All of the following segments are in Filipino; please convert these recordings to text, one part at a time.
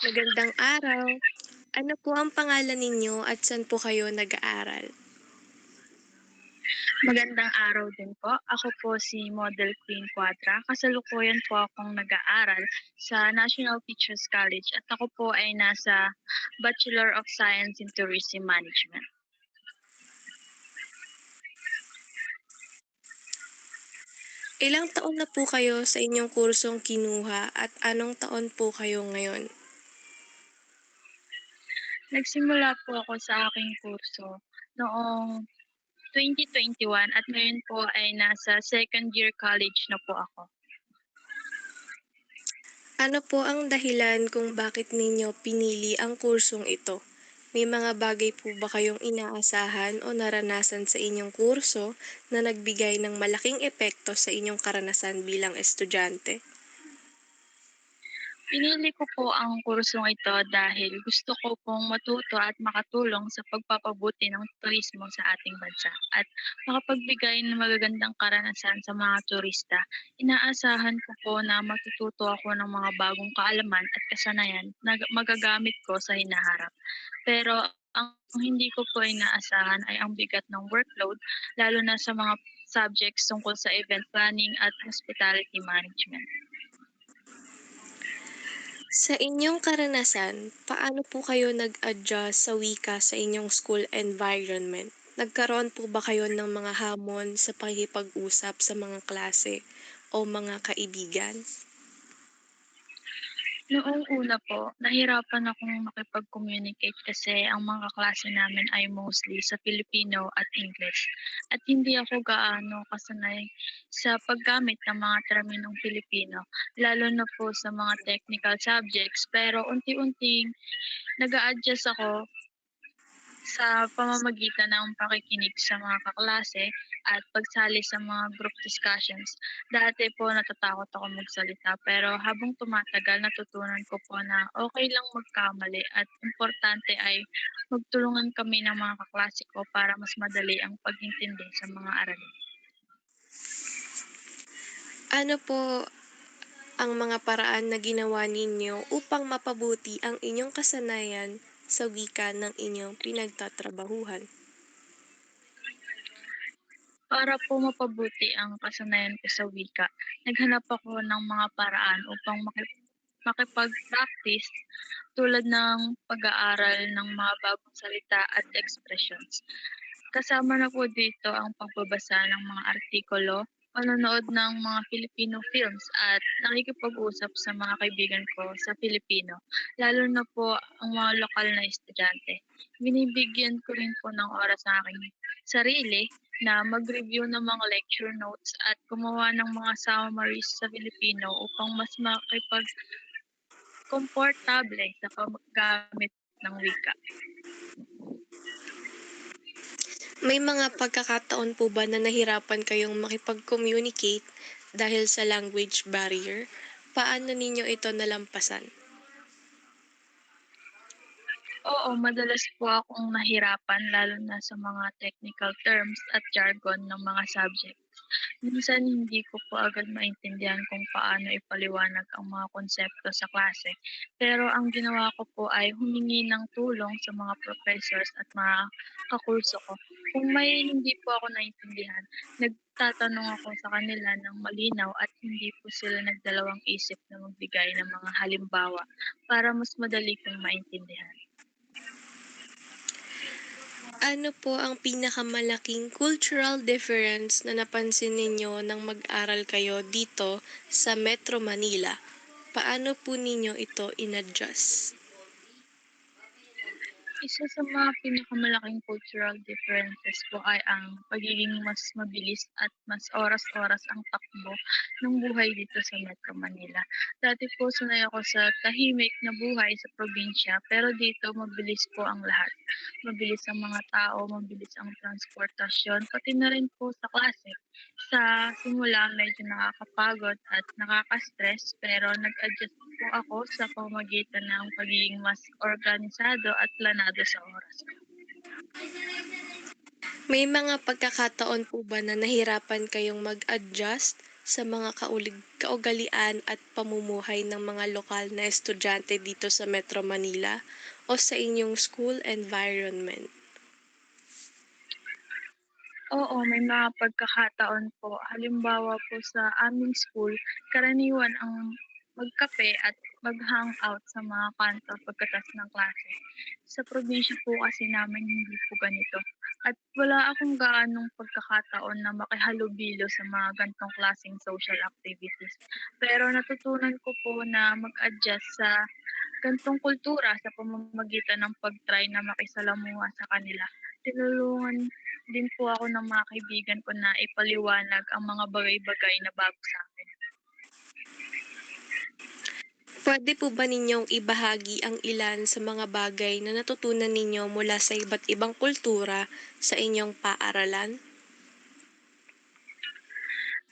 Magandang araw. Ano po ang pangalan ninyo at saan po kayo nag-aaral? Magandang araw din po. Ako po si Model Queen Quadra. Kasalukuyan po akong nag-aaral sa National Teachers College at ako po ay nasa Bachelor of Science in Tourism Management. Ilang taon na po kayo sa inyong kursong kinuha at anong taon po kayo ngayon? Nagsimula po ako sa aking kurso noong 2021 at ngayon po ay nasa second year college na po ako. Ano po ang dahilan kung bakit ninyo pinili ang kursong ito? May mga bagay po ba kayong inaasahan o naranasan sa inyong kurso na nagbigay ng malaking epekto sa inyong karanasan bilang estudyante? Pinili ko po ang kursong ito dahil gusto ko pong matuto at makatulong sa pagpapabuti ng turismo sa ating bansa at makapagbigay ng magagandang karanasan sa mga turista. Inaasahan ko po na matututo ako ng mga bagong kaalaman at kasanayan na magagamit ko sa hinaharap. Pero ang hindi ko po inaasahan ay ang bigat ng workload, lalo na sa mga subjects tungkol sa event planning at hospitality management. Sa inyong karanasan, paano po kayo nag-adjust sa wika sa inyong school environment? Nagkaroon po ba kayo ng mga hamon sa pakikipag-usap sa mga klase o mga kaibigan? Noong una po, nahirapan akong makipag-communicate kasi ang mga kaklase namin ay mostly sa Filipino at English. At hindi ako gaano kasanay sa paggamit ng mga terminong Filipino, lalo na po sa mga technical subjects. Pero unti-unting nag-a-adjust ako sa pamamagitan ng pakikinig sa mga kaklase at pagsali sa mga group discussions. Dati po natatakot ako magsalita pero habang tumatagal natutunan ko po na okay lang magkamali at importante ay magtulungan kami ng mga kaklase ko para mas madali ang pag-intindi sa mga aralin. Ano po ang mga paraan na ginawa ninyo upang mapabuti ang inyong kasanayan sa wika ng inyong pinagtatrabahuhan? Para po mapabuti ang kasanayan ko sa wika, naghanap ako ng mga paraan upang makipag-practice tulad ng pag-aaral ng mga bagong salita at expressions. Kasama na po dito ang pagbabasa ng mga artikulo, panonood ng mga Filipino films at nakikipag-usap sa mga kaibigan ko sa Filipino, lalo na po ang mga lokal na estudyante. Binibigyan ko rin po ng oras ang aking sarili na mag-review ng mga lecture notes at gumawa ng mga summaries sa Filipino upang mas komportable sa paggamit ng wika. May mga pagkakataon po ba na nahirapan kayong makipag-communicate dahil sa language barrier? Paano ninyo ito nalampasan? Oo, madalas po akong nahirapan lalo na sa mga technical terms at jargon ng mga subjects. Minsan hindi ko po agad maintindihan kung paano ipaliwanag ang mga konsepto sa klase. Pero ang ginawa ko po ay humingi ng tulong sa mga professors at mga kakurso ko. Kung may hindi po ako naintindihan, nagtatanong ako sa kanila ng malinaw at hindi po sila nagdalawang isip na magbigay ng mga halimbawa para mas madali kong maintindihan. Ano po ang pinakamalaking cultural difference na napansin ninyo nang mag-aral kayo dito sa Metro Manila? Paano po ninyo ito in-adjust? Isa sa mga pinakamalaking cultural differences po ay ang pagiging mas mabilis at mas oras-oras ang takbo ng buhay dito sa Metro Manila. Dati po sanay ako sa tahimik na buhay sa probinsya, pero dito mabilis po ang lahat. Mabilis ang mga tao, mabilis ang transportasyon, pati na rin po sa klase. Sa simula medyo nakakapagod at nakaka-stress pero nag-adjust po ako sa pamamagitan ng pagiging mas organisado at planado sa oras ko. May mga pagkakataon po ba na nahirapan kayong mag-adjust sa mga kaugalian at pamumuhay ng mga lokal na estudyante dito sa Metro Manila o sa inyong school environment? Oo, may mga pagkakataon po. Halimbawa po sa aming school, karaniwan ang magkape at mag-hangout sa mga kanto pagkatapos ng klase. Sa probinsya po kasi namin hindi po ganito. At wala akong gaanong pagkakataon na makihalubilo sa mga gantong klaseng social activities. Pero natutunan ko po na mag-adjust sa gantong kultura sa pamamagitan ng pag-try na makisalamuha sa kanila. Tinulungan din po ako ng mga kaibigan ko na ipaliwanag ang mga bagay-bagay na bago sa akin. Puwede po ba ninyong ibahagi ang ilan sa mga bagay na natutunan ninyo mula sa iba't ibang kultura sa inyong paaralan?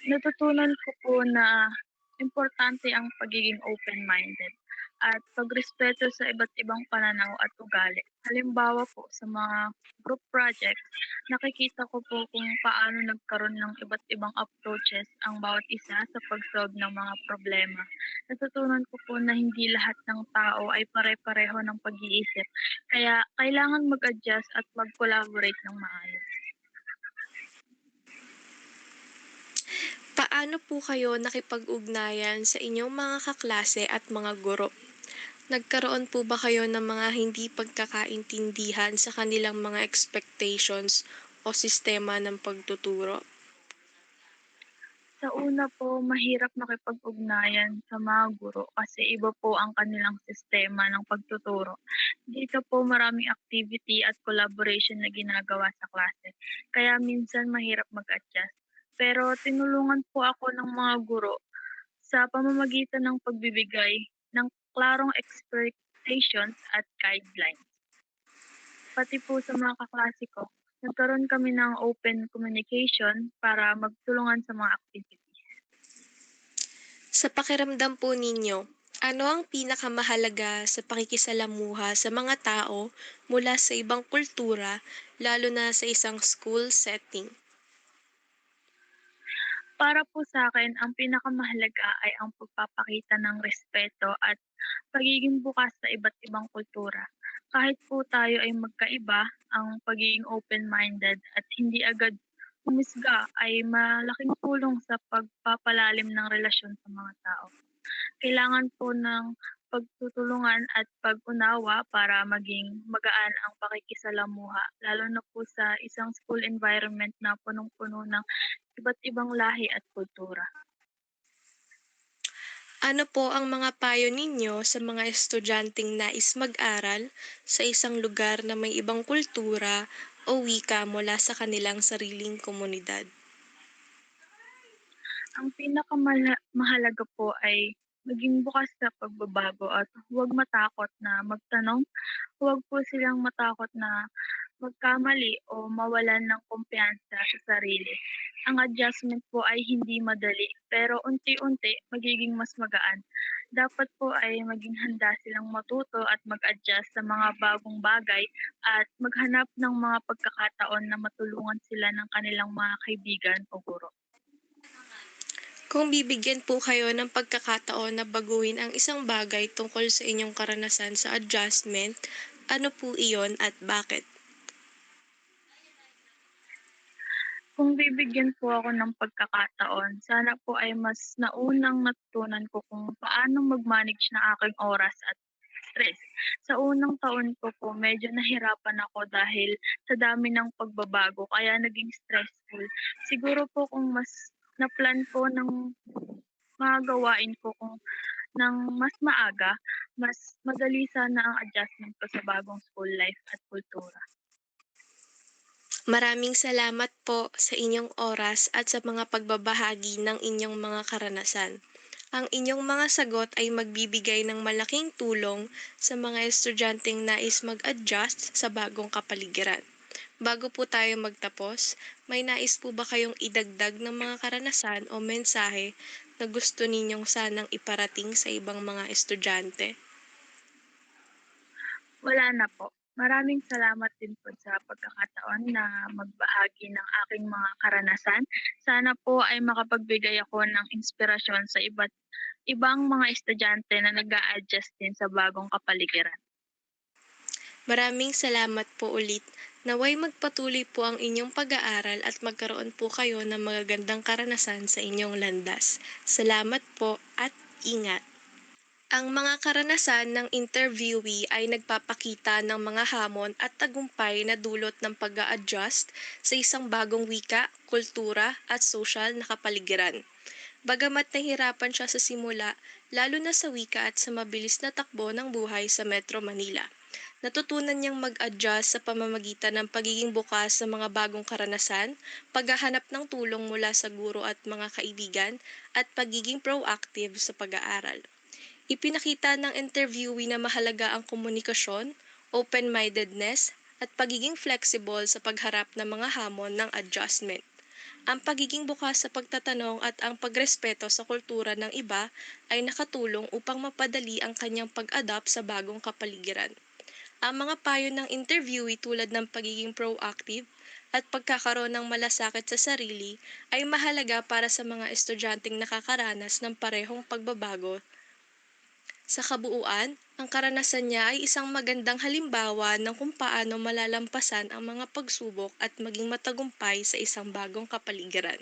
Natutunan ko po na importante ang pagiging open-minded at pagrespeto sa iba't ibang pananaw at ugali. Halimbawa po sa mga group projects, nakikita ko po kung paano nagkaroon ng iba't ibang approaches ang bawat isa sa pag-solve ng mga problema. Natutunan ko po na hindi lahat ng tao ay pare-pareho ng pag-iisip, kaya kailangan mag-adjust at mag-collaborate ng maayos. Paano po kayo nakipag-ugnayan sa inyong mga kaklase at mga guro? Nagkaroon po ba kayo ng mga hindi pagkakaintindihan sa kanilang mga expectations o sistema ng pagtuturo? Sa una po, mahirap makipag-ugnayan sa mga guro kasi iba po ang kanilang sistema ng pagtuturo. Dito po maraming activity at collaboration na ginagawa sa klase, kaya minsan mahirap mag-adjust. Pero tinulungan po ako ng mga guro sa pamamagitan ng pagbibigay ng klarong expectations at guidelines. Pati po sa mga kaklase ko, nagkaroon kami ng open communication para magtulungan sa mga activities. Sa pakiramdam po ninyo, ano ang pinakamahalaga sa pakikisalamuha sa mga tao mula sa ibang kultura, lalo na sa isang school setting? Para po sa akin ang pinakamahalaga ay ang pagpapakita ng respeto at pagiging bukas sa iba't ibang kultura. Kahit po tayo ay magkaiba, ang pagiging open-minded at hindi agad humisga ay malaking tulong sa pagpapalalim ng relasyon sa mga tao. Kailangan po ng pagtutulungan at pag-unawa para maging magaan ang pakikisalamuha, lalo na po sa isang school environment na punong-puno ng iba't ibang lahi at kultura. Ano po ang mga payo ninyo sa mga estudyanteng nais mag-aral sa isang lugar na may ibang kultura o wika mula sa kanilang sariling komunidad? Ang mahalaga po ay maging bukas sa pagbabago at huwag matakot na magtanong, huwag po silang matakot na magkamali o mawalan ng kumpiyansa sa sarili. Ang adjustment po ay hindi madali, pero unti-unti magiging mas magaan. Dapat po ay maging handa silang matuto at mag-adjust sa mga bagong bagay at maghanap ng mga pagkakataon na matulungan sila ng kanilang mga kaibigan o guro. Kung bibigyan po kayo ng pagkakataon na baguhin ang isang bagay tungkol sa inyong karanasan sa adjustment, ano po iyon at bakit? Kung bibigyan po ako ng pagkakataon, sana po ay mas naunang natutunan ko kung paano mag-manage ng aking oras at stress. Sa unang taon ko po, medyo nahirapan ako dahil sa dami ng pagbabago kaya naging stressful. Siguro po kung mas na-plan ko ng mga gawain ko kung ng mas maaga, mas madali sana ang adjustment ko sa bagong school life at kultura. Maraming salamat po sa inyong oras at sa mga pagbabahagi ng inyong mga karanasan. Ang inyong mga sagot ay magbibigay ng malaking tulong sa mga estudyanteng nais mag-adjust sa bagong kapaligiran. Bago po tayo magtapos, may nais po ba kayong idagdag ng mga karanasan o mensahe na gusto ninyong sanang iparating sa ibang mga estudyante? Wala na po. Maraming salamat din po sa pagkakataon na magbahagi ng aking mga karanasan. Sana po ay makapagbigay ako ng inspirasyon sa ibang mga estudyante na nag-a-adjust din sa bagong kapaligiran. Maraming salamat po ulit. Naway magpatuloy po ang inyong pag-aaral at magkaroon po kayo ng magagandang karanasan sa inyong landas. Salamat po at ingat. Ang mga karanasan ng interviewee ay nagpapakita ng mga hamon at tagumpay na dulot ng pag-a-adjust sa isang bagong wika, kultura at social na kapaligiran. Bagamat nahirapan siya sa simula, lalo na sa wika at sa mabilis na takbo ng buhay sa Metro Manila. Natutunan niyang mag-adjust sa pamamagitan ng pagiging bukas sa mga bagong karanasan, paghahanap ng tulong mula sa guro at mga kaibigan, at pagiging proactive sa pag-aaral. Ipinakita ng interviewee na mahalaga ang komunikasyon, open-mindedness, at pagiging flexible sa pagharap ng mga hamon ng adjustment. Ang pagiging bukas sa pagtatanong at ang pagrespeto sa kultura ng iba ay nakatulong upang mapadali ang kanyang pag-adapt sa bagong kapaligiran. Ang mga payo ng interviewee tulad ng pagiging proactive at pagkakaroon ng malasakit sa sarili ay mahalaga para sa mga estudyanteng nakakaranas ng parehong pagbabago. Sa kabuuan, ang karanasan niya ay isang magandang halimbawa ng kung paano malalampasan ang mga pagsubok at maging matagumpay sa isang bagong kapaligiran.